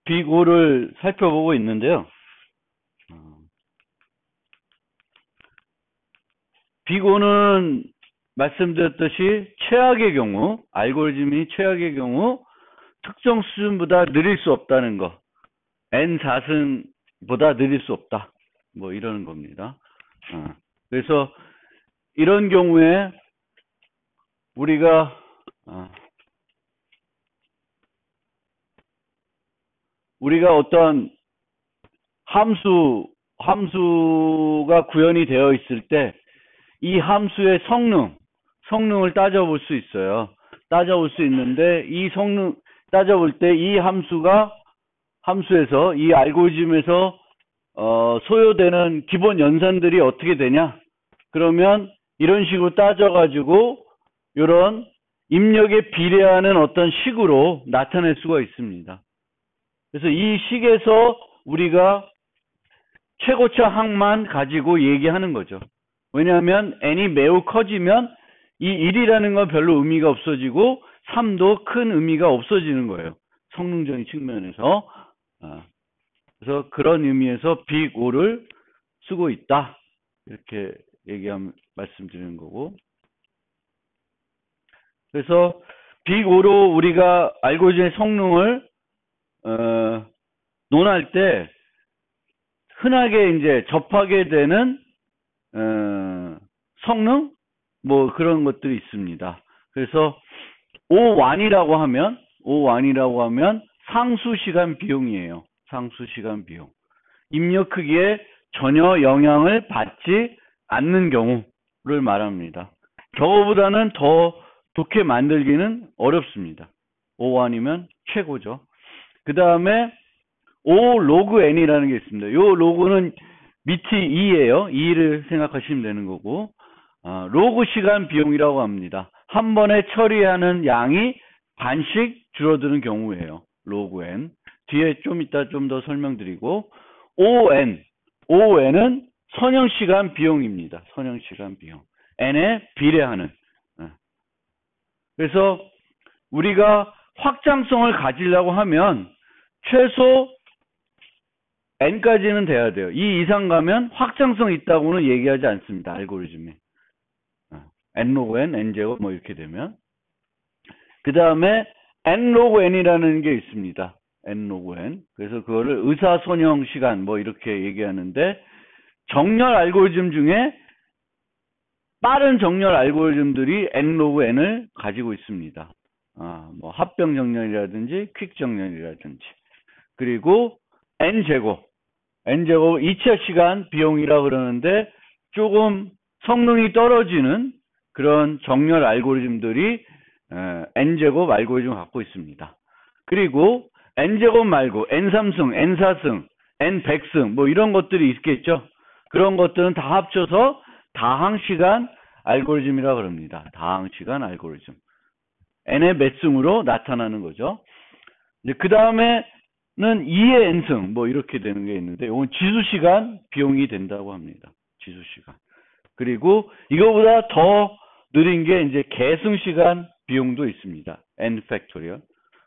비고를 살펴보고 있는데요. 비고는 말씀드렸듯이 최악의 경우, 알고리즘이 최악의 경우 특정 수준보다 느릴 수 없다는 거. N4승보다 느릴 수 없다. 뭐 이러는 겁니다. 그래서 이런 경우에 우리가 어떤 함수가 구현이 되어 있을 때 이 함수의 성능을 따져볼 수 있어요. 따져볼 수 있는데 이 성능 따져볼 때 이 함수에서 이 알고리즘에서 소요되는 기본 연산들이 어떻게 되냐? 그러면 이런 식으로 따져가지고 이런 입력에 비례하는 어떤 식으로 나타낼 수가 있습니다. 그래서 이 식에서 우리가 최고차 항만 가지고 얘기하는 거죠. 왜냐하면 n이 매우 커지면 이 1이라는 건 별로 의미가 없어지고 3도 큰 의미가 없어지는 거예요. 성능적인 측면에서. 그래서 그런 의미에서 빅 O를 쓰고 있다. 이렇게 말씀드리는 거고. 그래서 빅 O로 우리가 알고리즘의 성능을 논할 때 흔하게 이제 접하게 되는 성능 뭐 그런 것들이 있습니다. 그래서 O1이라고 하면 상수 시간 비용이에요. 상수 시간 비용. 입력 크기에 전혀 영향을 받지 않는 경우를 말합니다. 저거보다는 더 좋게 만들기는 어렵습니다. O1이면 최고죠. 그 다음에 O 로그 n이라는 게 있습니다. 이 로그는 밑이 2예요. 2를 생각하시면 되는 거고, 로그 시간 비용이라고 합니다. 한 번에 처리하는 양이 반씩 줄어드는 경우예요. 로그 n. 뒤에 좀 이따 좀 더 설명드리고, ON은 선형 시간 비용입니다. 선형 시간 비용. n에 비례하는. 그래서 우리가 확장성을 가지려고 하면 최소 n까지는 돼야 돼요. 이 이상 가면 확장성 있다고는 얘기하지 않습니다. 알고리즘에. n 로그 n, n 제곱 뭐 이렇게 되면. 그 다음에 n 로그 n이라는 게 있습니다. n 로그 n. 그래서 그거를 의사선형 시간 뭐 이렇게 얘기하는데 정렬 알고리즘 중에 빠른 정렬 알고리즘들이 n 로그 n을 가지고 있습니다. 뭐 합병 정렬이라든지 퀵 정렬이라든지. 그리고 n제곱 2차 시간 비용이라 그러는데 조금 성능이 떨어지는 그런 정렬 알고리즘들이 n제곱 알고리즘을 갖고 있습니다. 그리고 n제곱 말고 n3승, n4승, n100승 뭐 이런 것들이 있겠죠. 그런 것들은 다 합쳐서 다항시간 알고리즘이라 그럽니다. 다항시간 알고리즘. n의 몇 승으로 나타나는 거죠. 그 다음에는 2의 n승 뭐 이렇게 되는 게 있는데 이건 지수시간 비용이 된다고 합니다. 지수시간. 그리고 이거보다 더 느린 게 이제 계승시간 비용도 있습니다. n 팩토리얼.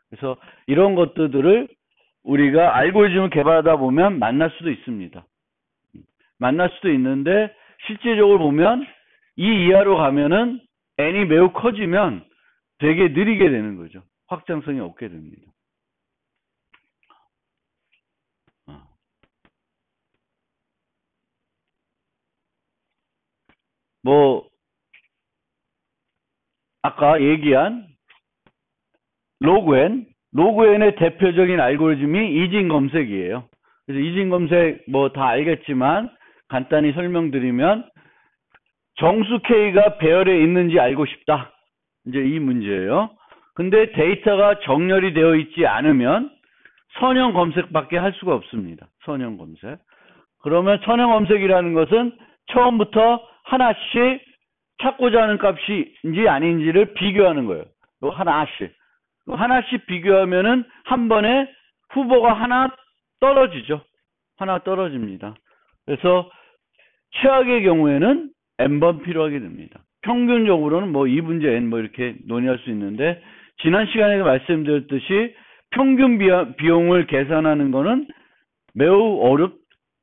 그래서 이런 것들을 우리가 알고리즘을 개발하다 보면 만날 수도 있습니다. 만날 수도 있는데 실제적으로 보면 이 이하로 가면은 n이 매우 커지면 되게 느리게 되는 거죠. 확장성이 없게 됩니다. 뭐 아까 얘기한 로그 n의 대표적인 알고리즘이 이진 검색이에요. 그래서 이진 검색 뭐 다 알겠지만 간단히 설명드리면 정수 K가 배열에 있는지 알고 싶다. 이제 이 문제예요. 근데 데이터가 정렬이 되어 있지 않으면 선형 검색밖에 할 수가 없습니다. 선형 검색. 그러면 선형 검색이라는 것은 처음부터 하나씩 찾고자 하는 값인지 아닌지를 비교하는 거예요. 하나씩 비교하면은 한 번에 후보가 하나 떨어지죠. 하나 떨어집니다. 그래서 최악의 경우에는 n번 필요하게 됩니다. 평균적으로는 뭐 2분의 n 뭐 이렇게 논의할 수 있는데 지난 시간에 말씀드렸듯이 평균 비용을 계산하는 거는 매우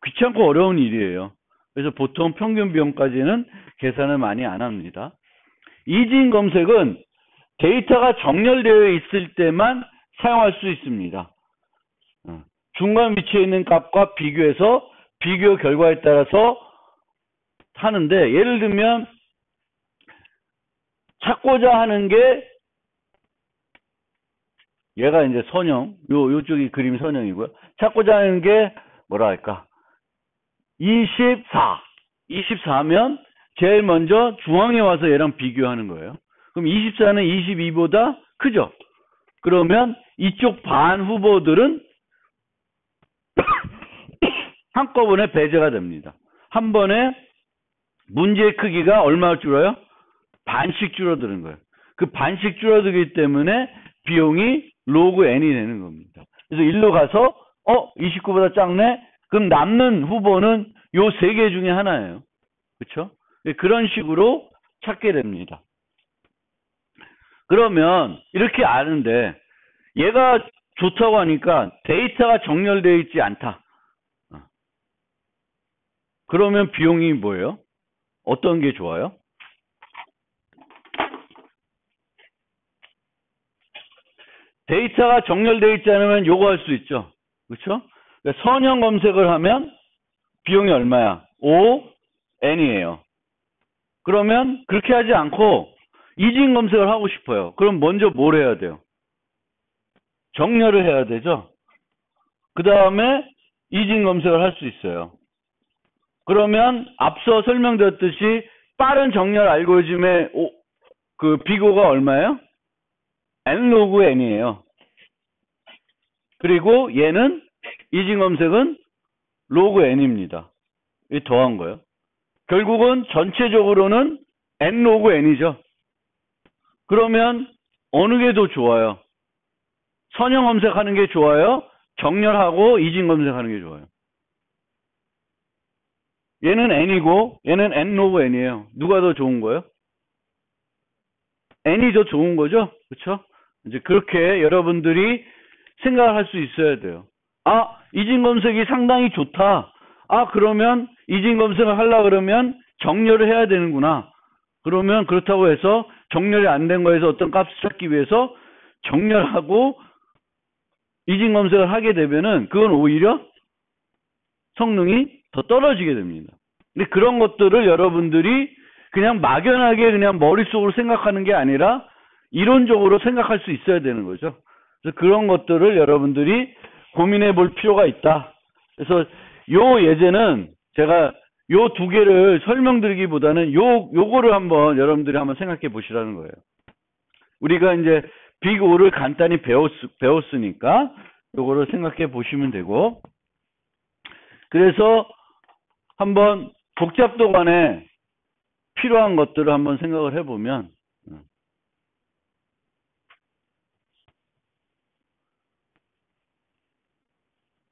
귀찮고 어려운 일이에요. 그래서 보통 평균 비용까지는 계산을 많이 안 합니다. 이진 검색은 데이터가 정렬되어 있을 때만 사용할 수 있습니다. 중간 위치에 있는 값과 비교해서 비교 결과에 따라서 하는데, 예를 들면 찾고자 하는 게 얘가 이제 선형, 요쪽이 그림 선형이고요. 찾고자 하는 게 뭐라 할까? 24면 제일 먼저 중앙에 와서 얘랑 비교하는 거예요. 그럼 24는 22보다 크죠? 그러면 이쪽 반 후보들은 한꺼번에 배제가 됩니다. 한 번에 문제의 크기가 얼마 줄어요? 반씩 줄어드는 거예요. 그 반씩 줄어들기 때문에 비용이 로그 n이 되는 겁니다. 그래서 일로 가서 29보다 작네? 그럼 남는 후보는 요 세 개 중에 하나예요. 그렇죠? 그런 식으로 찾게 됩니다. 그러면 이렇게 아는데 얘가 좋다고 하니까 데이터가 정렬되어 있지 않다. 그러면 비용이 뭐예요? 어떤 게 좋아요? 데이터가 정렬되어 있지 않으면 요거 할 수 있죠. 그렇죠? 선형 검색을 하면 비용이 얼마야? ON이에요. 그러면 그렇게 하지 않고 이진 검색을 하고 싶어요. 그럼 먼저 뭘 해야 돼요? 정렬을 해야 되죠. 그 다음에 이진 검색을 할 수 있어요. 그러면 앞서 설명드렸듯이 빠른 정렬 알고리즘의 그 비고가 얼마예요? n 로그 n이에요. 그리고 얘는 이진 검색은 로그 n입니다. 이 더한 거예요. 결국은 전체적으로는 n 로그 n이죠. 그러면 어느 게 더 좋아요? 선형 검색하는 게 좋아요? 정렬하고 이진 검색하는 게 좋아요? 얘는 n이고 얘는 n 로그 n이에요. 누가 더 좋은 거예요? n이 더 좋은 거죠? 그렇죠? 이제 그렇게 여러분들이 생각을 할 수 있어야 돼요. 이진 검색이 상당히 좋다. 그러면 이진 검색을 하려고 그러면 정렬을 해야 되는구나. 그러면 그렇다고 해서 정렬이 안 된 거에서 어떤 값을 찾기 위해서 정렬하고 이진 검색을 하게 되면은 그건 오히려 성능이 더 떨어지게 됩니다. 근데 그런 것들을 여러분들이 그냥 막연하게 그냥 머릿속으로 생각하는 게 아니라 이론적으로 생각할 수 있어야 되는 거죠. 그래서 그런 것들을 여러분들이 고민해 볼 필요가 있다. 그래서 요 예제는 제가 요 두 개를 설명드리기보다는 요거를 한번 여러분들이 한번 생각해 보시라는 거예요. 우리가 이제 빅 O를 간단히 배웠으니까 요거를 생각해 보시면 되고, 그래서 한번 복잡도 간에 필요한 것들을 한번 생각을 해보면,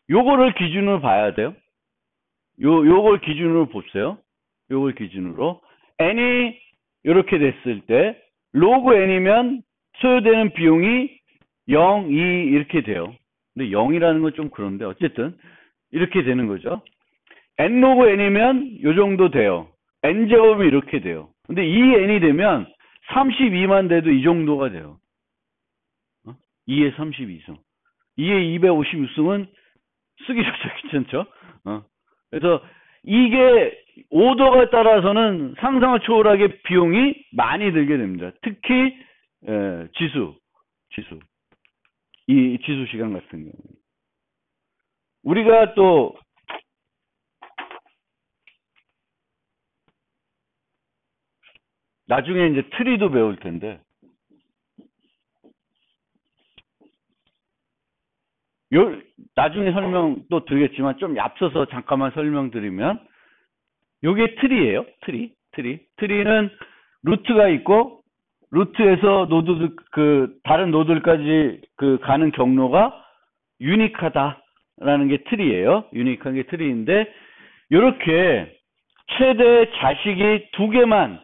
요거를 기준으로 봐야 돼요. 요걸 기준으로 보세요. 요걸 기준으로. n이 이렇게 됐을 때, 로그 n이면 소요되는 비용이 0, 2 이렇게 돼요. 근데 0이라는 건 좀 그런데 어쨌든 이렇게 되는 거죠. n 로그 n이면 요 정도 돼요. n제곱이 이렇게 돼요. 근데 이 n이 되면 32만 돼도 이 정도가 돼요. 2의 32승. 2의 256승은 쓰기조차 귀찮죠? 그래서 이게 오더가 따라서는 상상을 초월하게 비용이 많이 들게 됩니다. 특히 지수. 이 지수 시간 같은 경우. 우리가 또 나중에 이제 트리도 배울 텐데, 나중에 설명 또 드리겠지만 좀 앞서서 잠깐만 설명드리면, 요게 트리예요. 트리는 루트가 있고, 루트에서 노드들, 다른 노드까지 가는 경로가 유니크하다라는 게 트리예요. 유니크한 게 트리인데, 요렇게 최대 자식이 2개만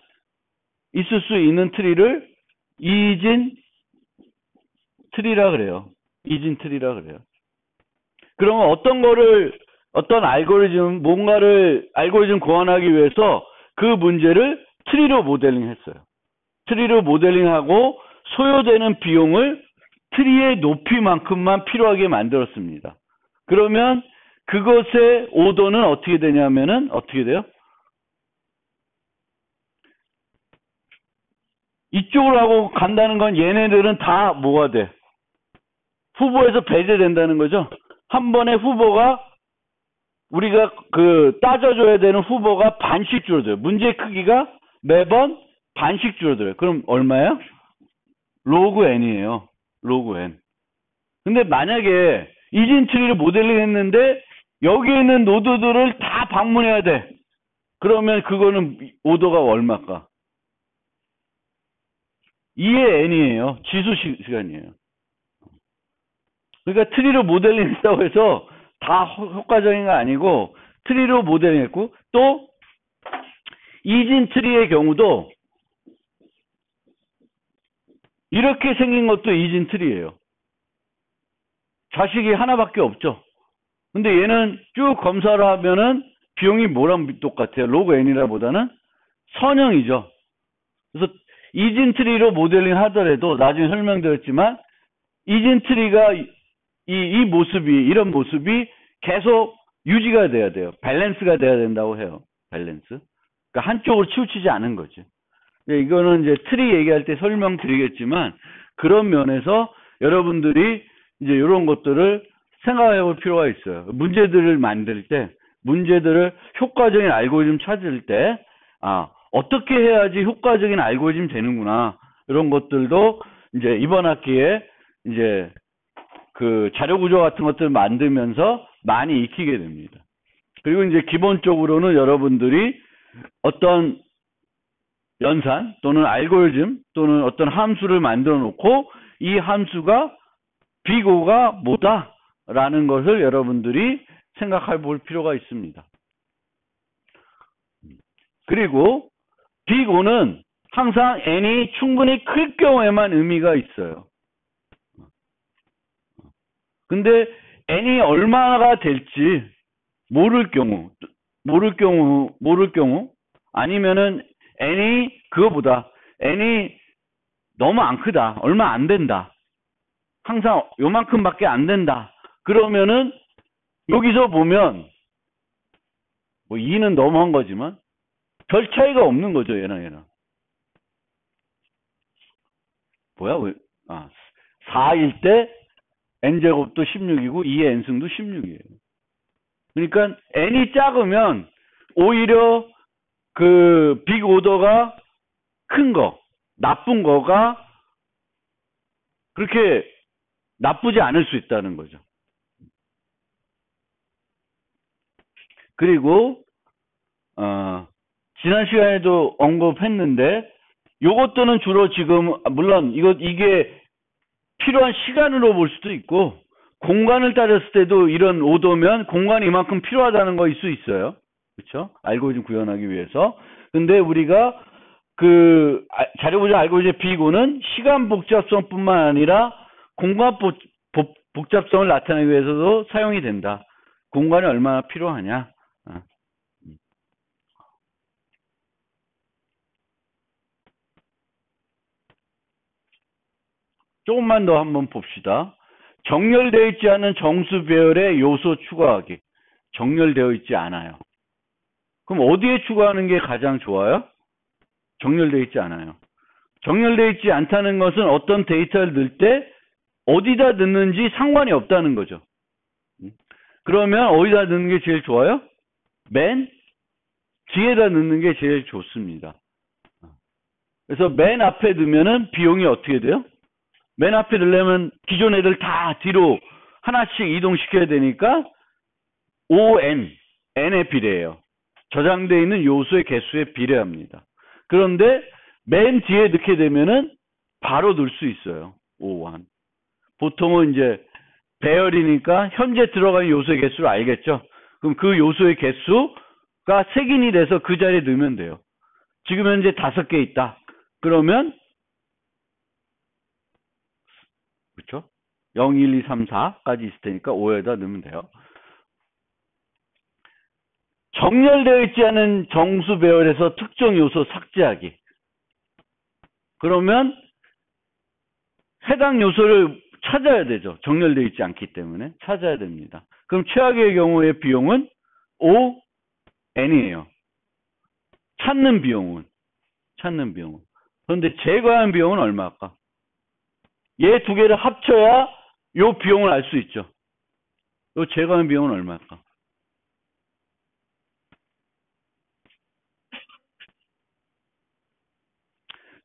있을 수 있는 트리를 이진 트리라 그래요. 이진트리라 그래요. 그러면 어떤 알고리즘 고안하기 위해서 그 문제를 트리로 모델링 했어요. 트리로 모델링하고 소요되는 비용을 트리의 높이만큼만 필요하게 만들었습니다. 그러면 그것의 오더는 어떻게 되냐면은 어떻게 돼요? 이쪽으로 하고 간다는 건 얘네들은 다 뭐가 돼? 후보에서 배제된다는 거죠. 한 번에 후보가 우리가 따져줘야 되는 후보가 반씩 줄어들어요. 문제 크기가 매번 반씩 줄어들어요. 그럼 얼마예요? 로그 n이에요. 로그 n. 근데 만약에 이진트리를 모델링 했는데 여기 있는 노드들을 다 방문해야 돼. 그러면 그거는 오더가 얼마일까? 2의 n이에요. 지수 시간이에요. 그러니까 트리로 모델링 했다고 해서 다 효과적인 거 아니고 트리로 모델링 했고 또 이진트리의 경우도 이렇게 생긴 것도 이진트리예요. 자식이 하나밖에 없죠. 근데 얘는 쭉 검사를 하면은 비용이 뭐랑 똑같아요? 로그 n이라 보다는 선형이죠. 그래서 이진트리로 모델링 하더라도 나중에 설명드렸지만 이진트리가 이 모습이 이런 모습이 계속 유지가 돼야 돼요. 밸런스가 돼야 된다고 해요. 밸런스. 그러니까 한쪽으로 치우치지 않은 거지. 이거는 이제 트리 얘기할 때 설명드리겠지만 그런 면에서 여러분들이 이제 이런 것들을 생각해 볼 필요가 있어요. 문제들을 만들 때, 문제들을 효과적인 알고리즘 찾을 때, 어떻게 해야지 효과적인 알고리즘 되는구나. 이런 것들도 이제 이번 학기에 이제 그 자료 구조 같은 것들을 만들면서 많이 익히게 됩니다. 그리고 이제 기본적으로는 여러분들이 어떤 연산 또는 알고리즘 또는 어떤 함수를 만들어 놓고 이 함수가 빅O가 뭐다라는 것을 여러분들이 생각해 볼 필요가 있습니다. 그리고 빅O는 항상 n이 충분히 클 경우에만 의미가 있어요. 근데 n이 얼마나 될지 모를 경우 아니면은 n이 그거보다 n이 너무 안 크다. 얼마 안 된다. 항상 요만큼밖에 안 된다. 그러면은 여기서 보면 뭐 2는 너무한 거지만 별 차이가 없는 거죠. 얘랑. 뭐야? 4일 때 n제곱도 16이고 2의 n승도 16이에요. 그러니까 n이 작으면 오히려 그 빅 오더가 큰 거, 나쁜 거가 그렇게 나쁘지 않을 수 있다는 거죠. 그리고 지난 시간에도 언급했는데 요것들은 주로 지금 물론 이게 필요한 시간으로 볼 수도 있고 공간을 따졌을 때도 이런 오더면 공간이 이만큼 필요하다는 거일 수 있어요. 그렇죠? 알고리즘 구현하기 위해서. 근데 우리가 그 자료 구조 알고리즘 빅O는 시간 복잡성뿐만 아니라 공간 복잡성을 나타내기 위해서도 사용이 된다. 공간이 얼마나 필요하냐. 조금만 더 한번 봅시다. 정렬되어 있지 않은 정수 배열의 요소 추가하기. 정렬되어 있지 않아요. 그럼 어디에 추가하는 게 가장 좋아요? 정렬되어 있지 않아요. 정렬되어 있지 않다는 것은 어떤 데이터를 넣을 때 어디다 넣는지 상관이 없다는 거죠. 그러면 어디다 넣는 게 제일 좋아요? 맨 뒤에다 넣는 게 제일 좋습니다. 그래서 맨 앞에 넣으면은 비용이 어떻게 돼요? 맨 앞에 넣으려면 기존 애들 다 뒤로 하나씩 이동시켜야 되니까 ON, N에 비례해요. 저장되어 있는 요소의 개수에 비례합니다. 그런데 맨 뒤에 넣게 되면은 바로 넣을 수 있어요. O1. 보통은 이제 배열이니까 현재 들어간 요소의 개수를 알겠죠? 그럼 그 요소의 개수가 색인이 돼서 그 자리에 넣으면 돼요. 지금 현재 5개 있다. 그러면 그렇죠? 0, 1, 2, 3, 4까지 있을 테니까 5에다 넣으면 돼요. 정렬되어 있지 않은 정수 배열에서 특정 요소 삭제하기. 그러면 해당 요소를 찾아야 되죠. 정렬되어 있지 않기 때문에 찾아야 됩니다. 그럼 최악의 경우의 비용은 ON이에요. 찾는 비용은. 그런데 제거하는 비용은 얼마일까? 얘 두 개를 합쳐야 요 비용을 알 수 있죠. 요 제거하는 비용은 얼마일까?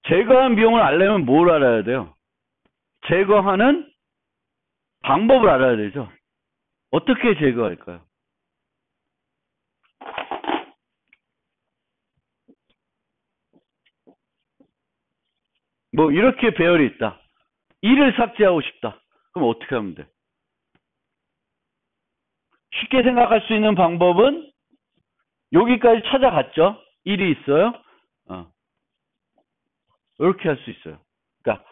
제거하는 비용을 알려면 뭘 알아야 돼요? 제거하는 방법을 알아야 되죠. 어떻게 제거할까요? 뭐 이렇게 배열이 있다. 1을 삭제하고 싶다. 그럼 어떻게 하면 돼? 쉽게 생각할 수 있는 방법은 여기까지 찾아갔죠. 1이 있어요. 이렇게 할 수 있어요. 그러니까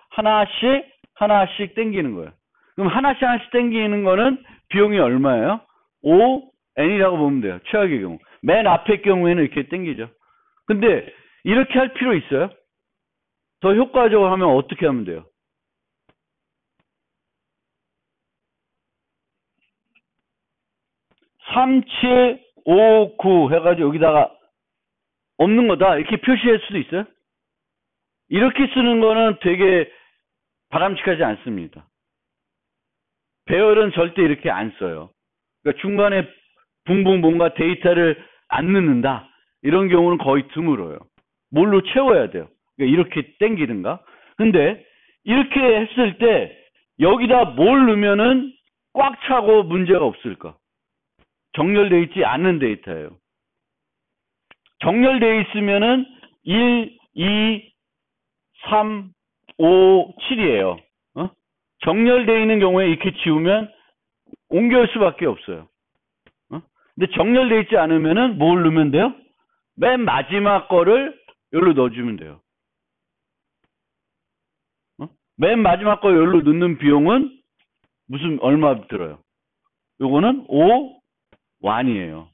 하나씩 땡기는 거예요. 그럼 하나씩 땡기는 거는 비용이 얼마예요? ON이라고 보면 돼요. 최악의 경우. 맨 앞의 경우에는 이렇게 땡기죠. 근데 이렇게 할 필요 있어요? 더 효과적으로 하면 어떻게 하면 돼요? 3, 7, 5, 9 해가지고 여기다가 없는 거다 이렇게 표시할 수도 있어요. 이렇게 쓰는 거는 되게 바람직하지 않습니다. 배열은 절대 이렇게 안 써요. 그러니까 중간에 붕붕 뭔가 데이터를 안 넣는다. 이런 경우는 거의 드물어요. 뭘로 채워야 돼요. 그러니까 이렇게 땡기든가. 근데 이렇게 했을 때 여기다 뭘 넣으면은 꽉 차고 문제가 없을까? 정렬되어 있지 않는 데이터예요. 정렬되어 있으면은 1, 2, 3, 5, 7이에요. 정렬되어 있는 경우에 이렇게 지우면 옮겨올 수밖에 없어요. 근데 정렬되어 있지 않으면은 뭘 넣으면 돼요? 맨 마지막 거를 여기로 넣어주면 돼요. 맨 마지막 거 여기로 넣는 비용은 얼마 들어요? 요거는 5원이에요.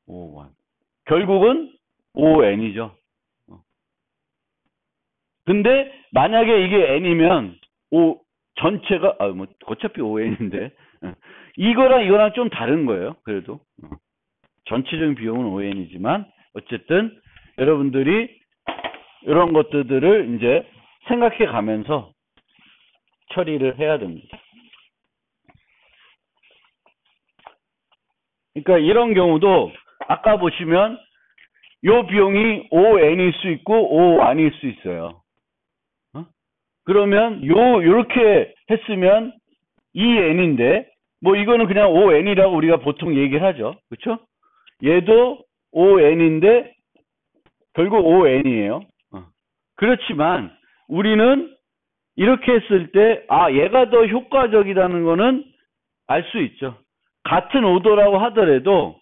5원. 결국은 ON이죠. 근데 만약에 이게 N이면 전체가 뭐 어차피 ON인데 이거랑 좀 다른 거예요. 그래도 전체적인 비용은 ON이지만 어쨌든 여러분들이 이런 것들을 이제 생각해 가면서 처리를 해야 됩니다. 그러니까 이런 경우도 아까 보시면 요 비용이 ON일 수 있고 ON일 수 있어요. 그러면 요렇게 했으면 EN인데 뭐 이거는 그냥 ON이라고 우리가 보통 얘기를 하죠. 그렇죠? 얘도 ON인데 결국 ON이에요. 그렇지만 우리는 이렇게 했을 때 얘가 더 효과적이라는 거는 알 수 있죠. 같은 오더라고 하더라도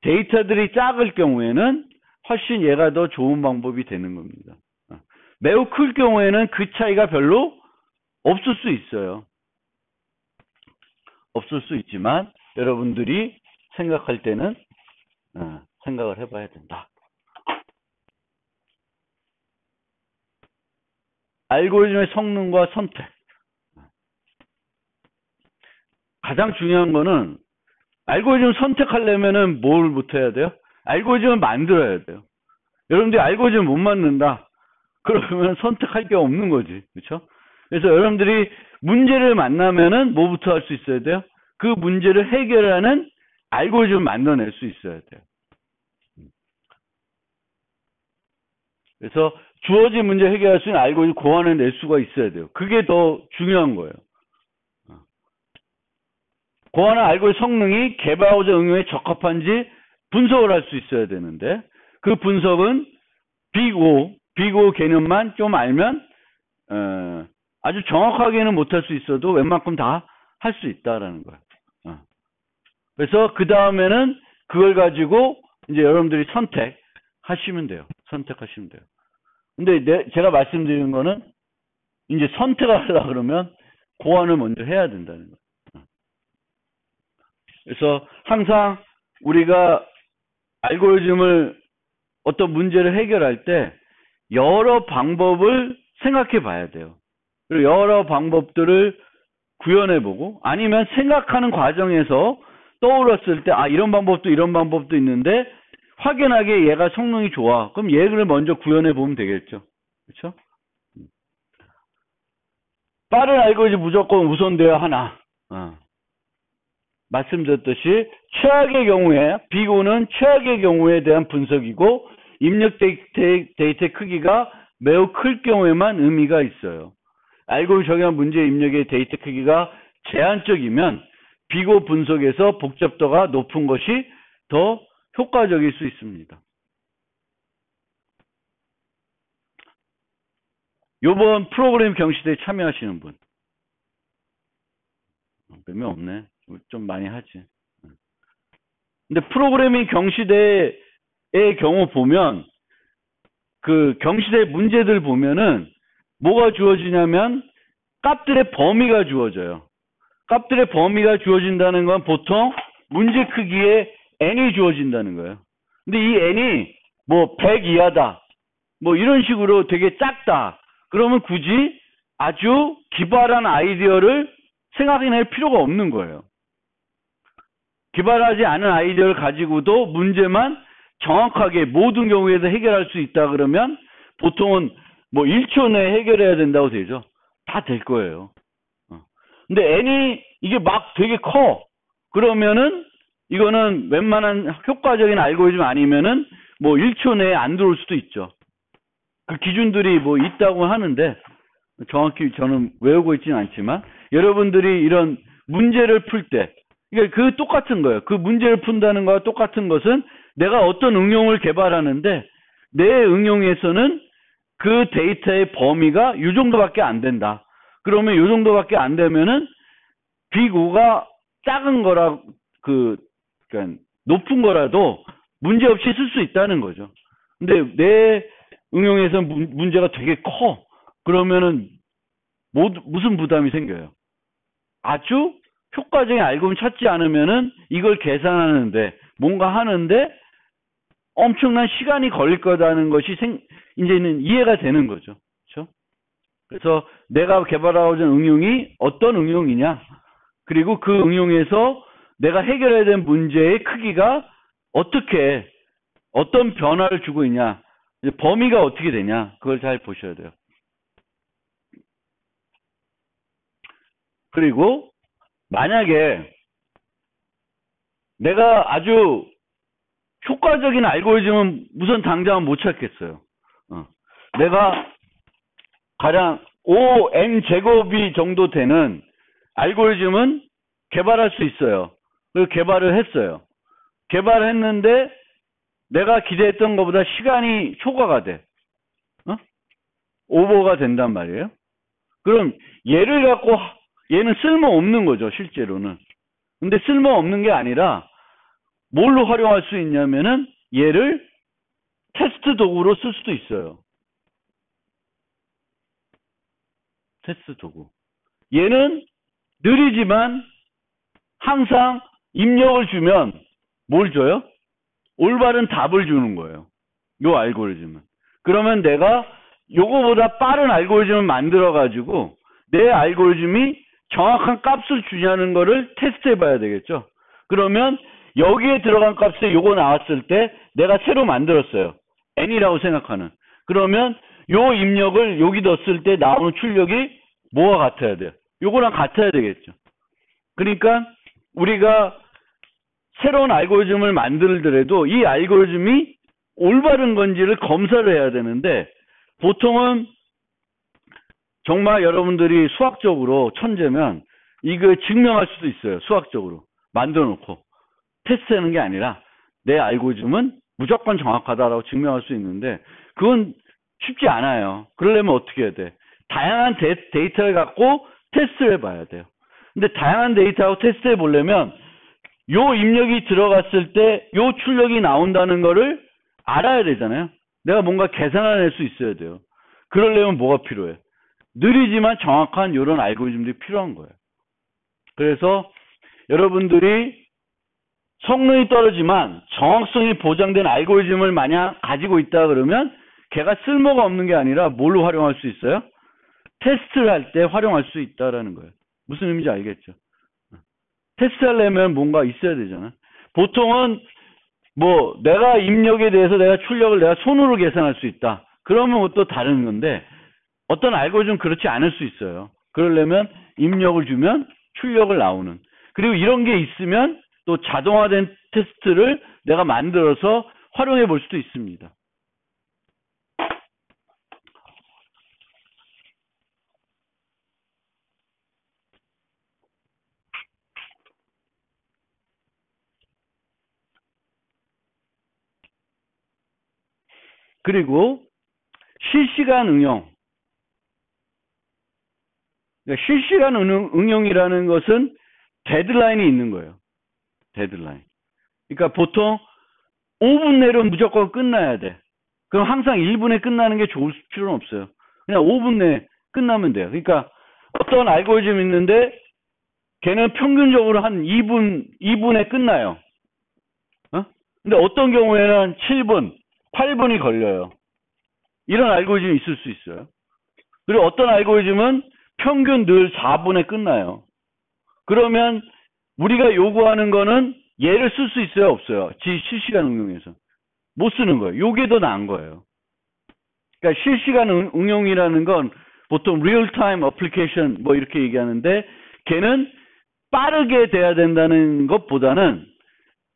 데이터들이 작을 경우에는 훨씬 얘가 더 좋은 방법이 되는 겁니다. 매우 클 경우에는 그 차이가 별로 없을 수 있어요. 없을 수 있지만 여러분들이 생각할 때는 생각을 해봐야 된다. 알고리즘의 성능과 선택. 가장 중요한 거는 알고리즘 선택하려면은 뭘 못해야 돼요? 알고리즘을 만들어야 돼요. 여러분들이 알고리즘 못 만든다. 그러면 선택할 게 없는 거지. 그렇죠? 그래서 여러분들이 문제를 만나면은 뭐부터 할 수 있어야 돼요? 그 문제를 해결하는 알고리즘을 만들어낼 수 있어야 돼요. 그래서 주어진 문제 해결할 수 있는 알고리즘 고안해낼 수가 있어야 돼요. 그게 더 중요한 거예요. 고안한 알고리즘 성능이 개발하고자 응용에 적합한지 분석을 할 수 있어야 되는데 그 분석은 빅5 개념만 좀 알면 아주 정확하게는 못할 수 있어도 웬만큼 다 할 수 있다라는 거예요. 그래서 그 다음에는 그걸 가지고 이제 여러분들이 선택하시면 돼요. 근데 제가 말씀드리는 거는 이제 선택을 하려고 그러면 고안을 먼저 해야 된다는 거예요. 그래서 항상 우리가 알고리즘을 어떤 문제를 해결할 때 여러 방법을 생각해 봐야 돼요. 그리고 여러 방법들을 구현해보고 아니면 생각하는 과정에서 떠올랐을 때 이런 방법도 이런 방법도 있는데 확연하게 얘가 성능이 좋아. 그럼 얘를 먼저 구현해보면 되겠죠. 그렇죠? 빠른 알고리즘 무조건 우선돼야 하나. 말씀드렸듯이 최악의 경우에 비고는 최악의 경우에 대한 분석이고 입력 데이터의 크기가 매우 클 경우에만 의미가 있어요. 알고리즘 적용한 문제 입력의 데이터 크기가 제한적이면 비고 분석에서 복잡도가 높은 것이 더 효과적일 수 있습니다. 요번 프로그램 경시대에 참여하시는 분. 몇 명 없네. 좀 많이 하지. 근데 프로그래밍 경시대의 경우 보면 그 경시대 문제들 보면은 뭐가 주어지냐면 값들의 범위가 주어져요. 값들의 범위가 주어진다는 건 보통 문제 크기에 n이 주어진다는 거예요. 근데 이 n이 뭐 100 이하다. 뭐 이런 식으로 되게 작다. 그러면 굳이 아주 기발한 아이디어를 생각해낼 필요가 없는 거예요. 기발하지 않은 아이디어를 가지고도 문제만 정확하게 모든 경우에서 해결할 수 있다 그러면 보통은 뭐 1초 내에 해결해야 된다고 되죠. 다 될 거예요. 근데 n이 이게 막 되게 커. 그러면은 이거는 웬만한 효과적인 알고리즘 아니면은 뭐 1초 내에 안 들어올 수도 있죠. 그 기준들이 뭐 있다고 하는데 정확히 저는 외우고 있지는 않지만 여러분들이 이런 문제를 풀 때 그러니까 그 똑같은 거예요. 그 문제를 푼다는 거와 똑같은 것은 내가 어떤 응용을 개발하는데 내 응용에서는 그 데이터의 범위가 이 정도밖에 안 된다. 그러면 이 정도밖에 안 되면은 비고가 작은 거라 그러니까 높은 거라도 문제 없이 쓸 수 있다는 거죠. 근데 내 응용에서 문제가 되게 커. 그러면은 무슨 부담이 생겨요? 아주 효과적인 알고리즘 찾지 않으면은 이걸 계산하는데 뭔가 하는데 엄청난 시간이 걸릴 거라는 것이 이제는 이해가 되는 거죠. 그렇죠? 그래서 내가 개발하고자 하는 응용이 어떤 응용이냐? 그리고 그 응용에서 내가 해결해야 되는 문제의 크기가 어떤 변화를 주고 있냐? 범위가 어떻게 되냐? 그걸 잘 보셔야 돼요. 그리고 만약에 내가 아주 효과적인 알고리즘은 우선 당장은 못 찾겠어요. 내가 가령 5n 제곱이 정도 되는 알고리즘은 개발할 수 있어요. 그리고 개발을 했어요. 개발했는데 내가 기대했던 것보다 시간이 초과가 돼. 오버가 된단 말이에요. 그럼 얘를 갖고 얘는 쓸모없는 거죠, 실제로는. 근데 쓸모없는 게 아니라 뭘로 활용할 수 있냐면은 얘를 테스트 도구로 쓸 수도 있어요. 테스트 도구. 얘는 느리지만 항상 입력을 주면 뭘 줘요? 올바른 답을 주는 거예요. 요 알고리즘은. 그러면 내가 요거보다 빠른 알고리즘을 만들어 가지고 내 알고리즘이 정확한 값을 주냐는 거를 테스트 해봐야 되겠죠. 그러면 여기에 들어간 값에 요거 나왔을 때 내가 새로 만들었어요. n이라고 생각하는. 그러면 요 입력을 여기 넣었을 때 나오는 출력이 뭐가 같아야 돼요? 요거랑 같아야 되겠죠. 그러니까 우리가 새로운 알고리즘을 만들더라도 이 알고리즘이 올바른 건지를 검사를 해야 되는데 보통은 정말 여러분들이 수학적으로 천재면 이거 증명할 수도 있어요. 수학적으로 만들어 놓고 테스트하는 게 아니라 내 알고리즘은 무조건 정확하다라고 증명할 수 있는데 그건 쉽지 않아요. 그러려면 어떻게 해야 돼? 다양한 데이터를 갖고 테스트를 해봐야 돼요. 근데 다양한 데이터하고 테스트해 보려면 요 입력이 들어갔을 때 요 출력이 나온다는 거를 알아야 되잖아요. 내가 뭔가 계산해낼 수 있어야 돼요. 그러려면 뭐가 필요해? 느리지만 정확한 이런 알고리즘들이 필요한 거예요. 그래서 여러분들이 성능이 떨어지만 정확성이 보장된 알고리즘을 만약 가지고 있다 그러면 걔가 쓸모가 없는 게 아니라 뭘로 활용할 수 있어요? 테스트를 할 때 활용할 수 있다라는 거예요. 무슨 의미인지 알겠죠? 테스트하려면 뭔가 있어야 되잖아. 보통은 뭐 내가 입력에 대해서 내가 출력을 내가 손으로 계산할 수 있다. 그러면 또 다른 건데 어떤 알고리즘 그렇지 않을 수 있어요. 그러려면 입력을 주면 출력을 나오는. 그리고 이런 게 있으면 또 자동화된 테스트를 내가 만들어서 활용해 볼 수도 있습니다. 그리고 실시간 응용. 그러니까 실시간 응용이라는 것은 데드라인이 있는 거예요. 데드라인. 그러니까 보통 5분 내로 무조건 끝나야 돼. 그럼 항상 1분에 끝나는 게 좋을 필요는 없어요. 그냥 5분 내에 끝나면 돼요. 그러니까 어떤 알고리즘이 있는데 걔는 평균적으로 한 2분에 끝나요. 근데 어떤 경우에는 7분, 8분이 걸려요. 이런 알고리즘이 있을 수 있어요. 그리고 어떤 알고리즘은 평균 늘 4분에 끝나요. 그러면 우리가 요구하는 거는 얘를 쓸 수 있어요, 없어요? 실시간 응용에서. 못 쓰는 거예요. 요게 더 나은 거예요. 그러니까 실시간 응용이라는 건 보통 real-time application 뭐 이렇게 얘기하는데 걔는 빠르게 돼야 된다는 것보다는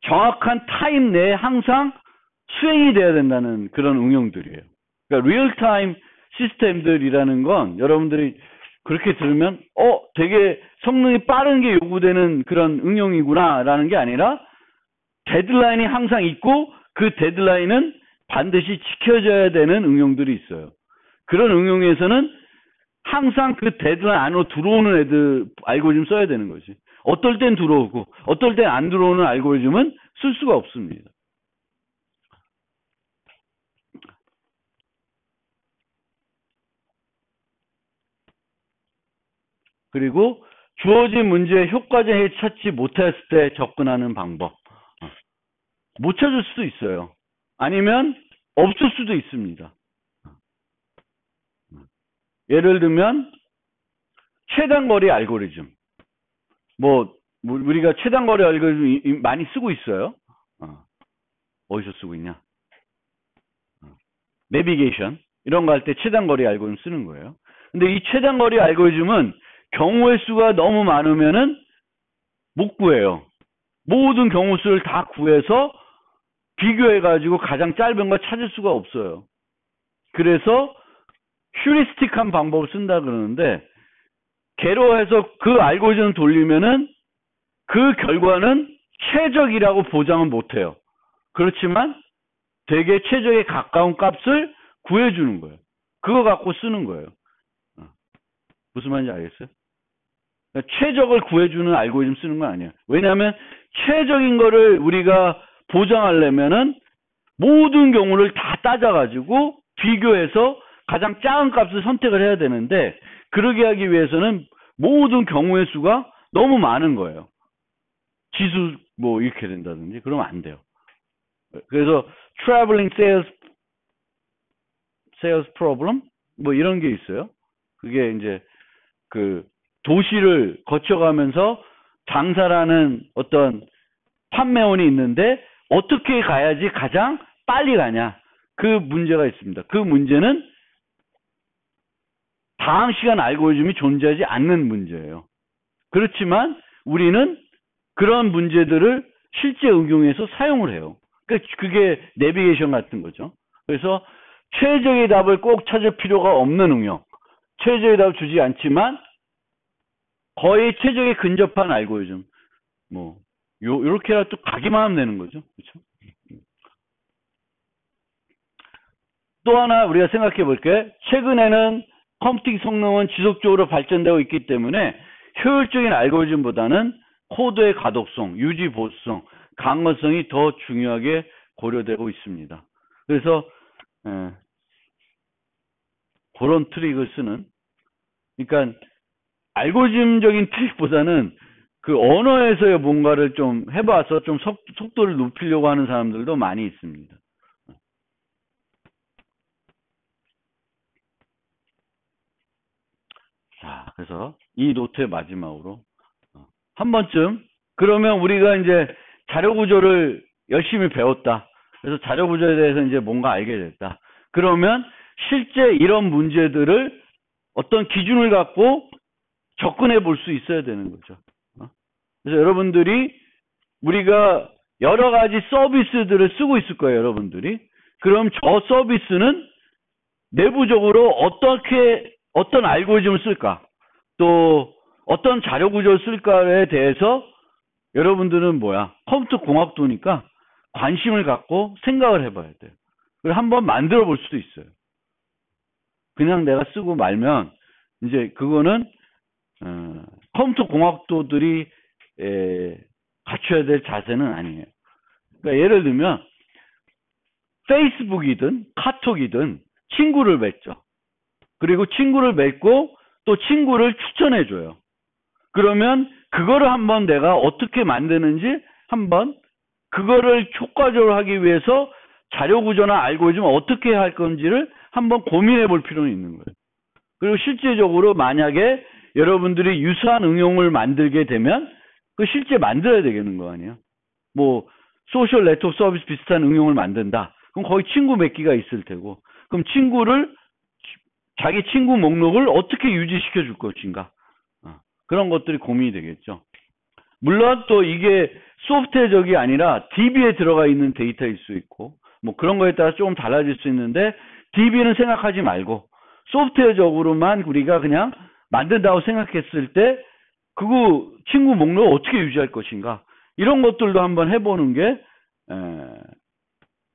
정확한 타임 내에 항상 수행이 돼야 된다는 그런 응용들이에요. 그러니까 real-time 시스템들이라는 건 여러분들이 그렇게 들으면 되게 성능이 빠른 게 요구되는 그런 응용이구나 라는 게 아니라 데드라인이 항상 있고 그 데드라인은 반드시 지켜져야 되는 응용들이 있어요. 그런 응용에서는 항상 그 데드라인 안으로 들어오는 애들 알고리즘 써야 되는 거지. 어떨 땐 들어오고 어떨 땐 안 들어오는 알고리즘은 쓸 수가 없습니다. 그리고 주어진 문제에 효과적인 해결을 찾지 못했을 때 접근하는 방법. 못 찾을 수도 있어요. 아니면 없을 수도 있습니다. 예를 들면 최단거리 알고리즘. 뭐 우리가 최단거리 알고리즘 많이 쓰고 있어요. 어디서 쓰고 있냐? 내비게이션 이런 거 할 때 최단거리 알고리즘 쓰는 거예요. 근데 이 최단거리 알고리즘은 경우의 수가 너무 많으면은 못 구해요. 모든 경우 수를 다 구해서 비교해가지고 가장 짧은 거 찾을 수가 없어요. 그래서 휴리스틱한 방법을 쓴다 그러는데 개로 해서 그 알고리즘을 돌리면은 그 결과는 최적이라고 보장은 못해요. 그렇지만 되게 최적에 가까운 값을 구해주는 거예요. 그거 갖고 쓰는 거예요. 무슨 말인지 알겠어요? 그러니까 최적을 구해주는 알고리즘 쓰는 건 아니에요. 왜냐하면 최적인 거를 우리가 보장하려면은 모든 경우를 다 따져가지고 비교해서 가장 작은 값을 선택을 해야 되는데 그러게 하기 위해서는 모든 경우의 수가 너무 많은 거예요. 지수 뭐 이렇게 된다든지 그러면 안 돼요. 그래서 traveling sales problem 뭐 이런 게 있어요. 그게 이제 그 도시를 거쳐가면서 장사라는 어떤 판매원이 있는데 어떻게 가야지 가장 빨리 가냐. 그 문제가 있습니다. 그 문제는 다항시간 알고리즘이 존재하지 않는 문제예요. 그렇지만 우리는 그런 문제들을 실제 응용해서 사용을 해요. 그게 내비게이션 같은 거죠. 그래서 최적의 답을 꼭 찾을 필요가 없는 응용. 최적의 답을 주지 않지만 거의 최적에 근접한 알고리즘. 뭐 요렇게라도 가기만 하면 되는 거죠. 그렇죠? 또 하나 우리가 생각해 볼게. 최근에는 컴퓨팅 성능은 지속적으로 발전되고 있기 때문에 효율적인 알고리즘보다는 코드의 가독성, 유지 보수성, 강건성이 더 중요하게 고려되고 있습니다. 그래서 그런 트릭을 쓰는 그러니까 알고리즘적인 트릭보다는 그 언어에서의 뭔가를 좀 해봐서 좀 속도를 높이려고 하는 사람들도 많이 있습니다. 자, 그래서 이 노트의 마지막으로 한 번쯤 그러면 우리가 이제 자료 구조를 열심히 배웠다. 그래서 자료 구조에 대해서 이제 뭔가 알게 됐다. 그러면 실제 이런 문제들을 어떤 기준을 갖고 접근해 볼 수 있어야 되는 거죠. 그래서 여러분들이 우리가 여러 가지 서비스들을 쓰고 있을 거예요, 여러분들이. 그럼 저 서비스는 내부적으로 어떤 알고리즘을 쓸까? 또 어떤 자료 구조를 쓸까에 대해서 여러분들은 컴퓨터 공학도니까 관심을 갖고 생각을 해봐야 돼요. 그리고 한번 만들어 볼 수도 있어요. 그냥 내가 쓰고 말면 이제 그거는 컴퓨터 공학도들이 갖춰야 될 자세는 아니에요. 그러니까 예를 들면 페이스북이든 카톡이든 친구를 맺죠. 그리고 친구를 맺고 또 친구를 추천해줘요. 그러면 그거를 한번 내가 어떻게 만드는지 한번 그거를 효과적으로 하기 위해서 자료 구조나 알고리즘을 어떻게 할 건지를 한번 고민해 볼 필요는 있는 거예요. 그리고 실제적으로 만약에 여러분들이 유사한 응용을 만들게 되면 그 실제 만들어야 되겠는 거 아니에요. 뭐 소셜 네트워크 서비스 비슷한 응용을 만든다. 그럼 거기 친구 맺기가 있을 테고 그럼 자기 친구 목록을 어떻게 유지시켜 줄 것인가. 그런 것들이 고민이 되겠죠. 물론 또 이게 소프트웨어적이 아니라 DB에 들어가 있는 데이터일 수 있고 뭐 그런 거에 따라 조금 달라질 수 있는데 DB는 생각하지 말고 소프트웨어적으로만 우리가 그냥 만든다고 생각했을 때 그거 친구 목록을 어떻게 유지할 것인가 이런 것들도 한번 해보는 게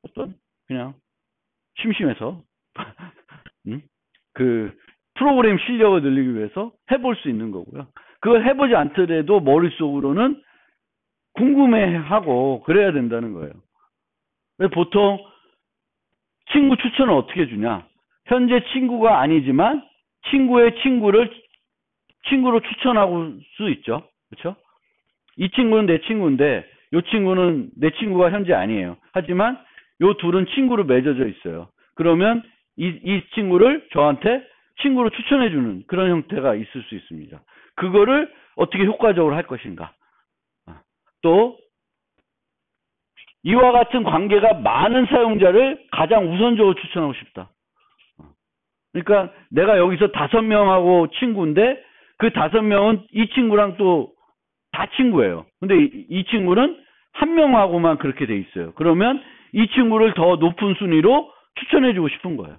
어떤 그냥 심심해서 그 프로그램 실력을 늘리기 위해서 해볼 수 있는 거고요. 그걸 해보지 않더라도 머릿속으로는 궁금해하고 그래야 된다는 거예요. 보통 친구 추천을 어떻게 주냐? 현재 친구가 아니지만 친구의 친구를 친구로 추천하고 수 있죠. 그렇죠? 이 친구는 내 친구인데 이 친구는 내 친구가 현재 아니에요. 하지만 이 둘은 친구로 맺어져 있어요. 그러면 이 친구를 저한테 친구로 추천해주는 그런 형태가 있을 수 있습니다. 그거를 어떻게 효과적으로 할 것인가. 또 이와 같은 관계가 많은 사용자를 가장 우선적으로 추천하고 싶다. 그러니까 내가 여기서 5명하고 친구인데 그 5명은 이 친구랑 또 다 친구예요. 근데 이 친구는 한 명하고만 그렇게 돼 있어요. 그러면 이 친구를 더 높은 순위로 추천해주고 싶은 거예요.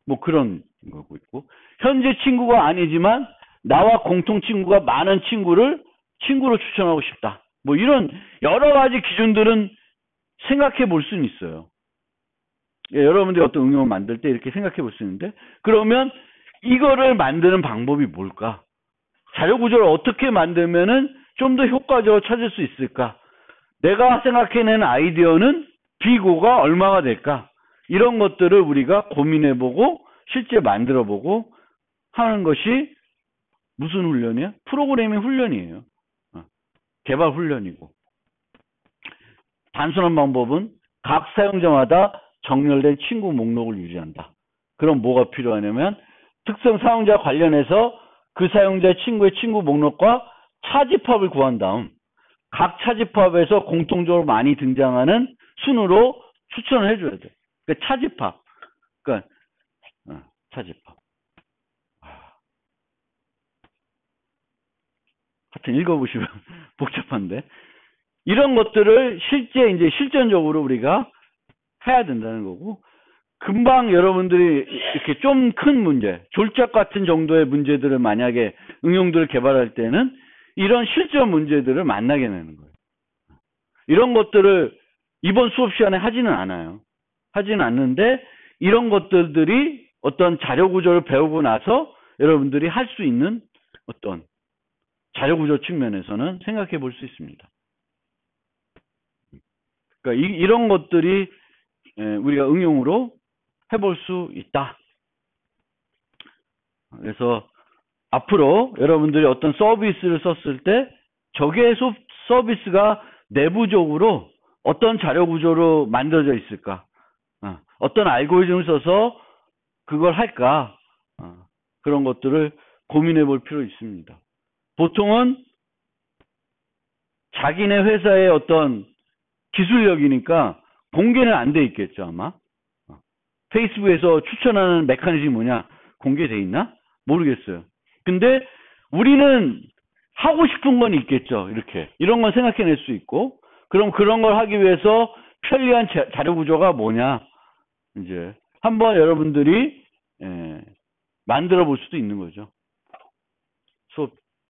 뭐 그런 거고 있고 현재 친구가 아니지만 나와 공통 친구가 많은 친구를 친구로 추천하고 싶다. 뭐 이런 여러 가지 기준들은 생각해 볼 수는 있어요. 여러분들이 어떤 응용을 만들 때 이렇게 생각해 볼 수 있는데 그러면 이거를 만드는 방법이 뭘까? 자료 구조를 어떻게 만들면은 좀 더 효과적으로 찾을 수 있을까? 내가 생각해낸 아이디어는 비고가 얼마가 될까? 이런 것들을 우리가 고민해보고 실제 만들어보고 하는 것이 무슨 훈련이야? 프로그래밍 훈련이에요. 개발 훈련이고. 단순한 방법은 각 사용자마다 정렬된 친구 목록을 유지한다. 그럼 뭐가 필요하냐면 특성 사용자 관련해서 그 사용자의 친구의 친구 목록과 차집합을 구한 다음 각 차집합에서 공통적으로 많이 등장하는 순으로 추천을 해줘야 돼. 그러니까 차집합. 그러니까 차집합. 하여튼 읽어보시면 복잡한데 이런 것들을 실제 이제 실전적으로 우리가 해야 된다는 거고 금방 여러분들이 이렇게 좀 큰 문제, 졸작 같은 정도의 문제들을 만약에 응용들을 개발할 때는 이런 실전 문제들을 만나게 되는 거예요. 이런 것들을 이번 수업 시간에 하지는 않아요. 하지는 않는데 이런 것들이 어떤 자료 구조를 배우고 나서 여러분들이 할 수 있는 어떤 자료 구조 측면에서는 생각해 볼 수 있습니다. 그러니까 이런 것들이 우리가 응용으로 해볼 수 있다. 그래서 앞으로 여러분들이 어떤 서비스를 썼을 때 저게 서비스가 내부적으로 어떤 자료 구조로 만들어져 있을까? 어떤 알고리즘을 써서 그걸 할까? 그런 것들을 고민해 볼 필요 있습니다. 보통은 자기네 회사의 어떤 기술력이니까 공개는 안 돼 있겠죠, 아마. 페이스북에서 추천하는 메커니즘이 뭐냐? 공개돼 있나? 모르겠어요. 근데 우리는 하고 싶은 건 있겠죠, 이렇게. 이런 건 생각해낼 수 있고, 그럼 그런 걸 하기 위해서 편리한 자료 구조가 뭐냐? 이제 한번 여러분들이 만들어 볼 수도 있는 거죠. 수업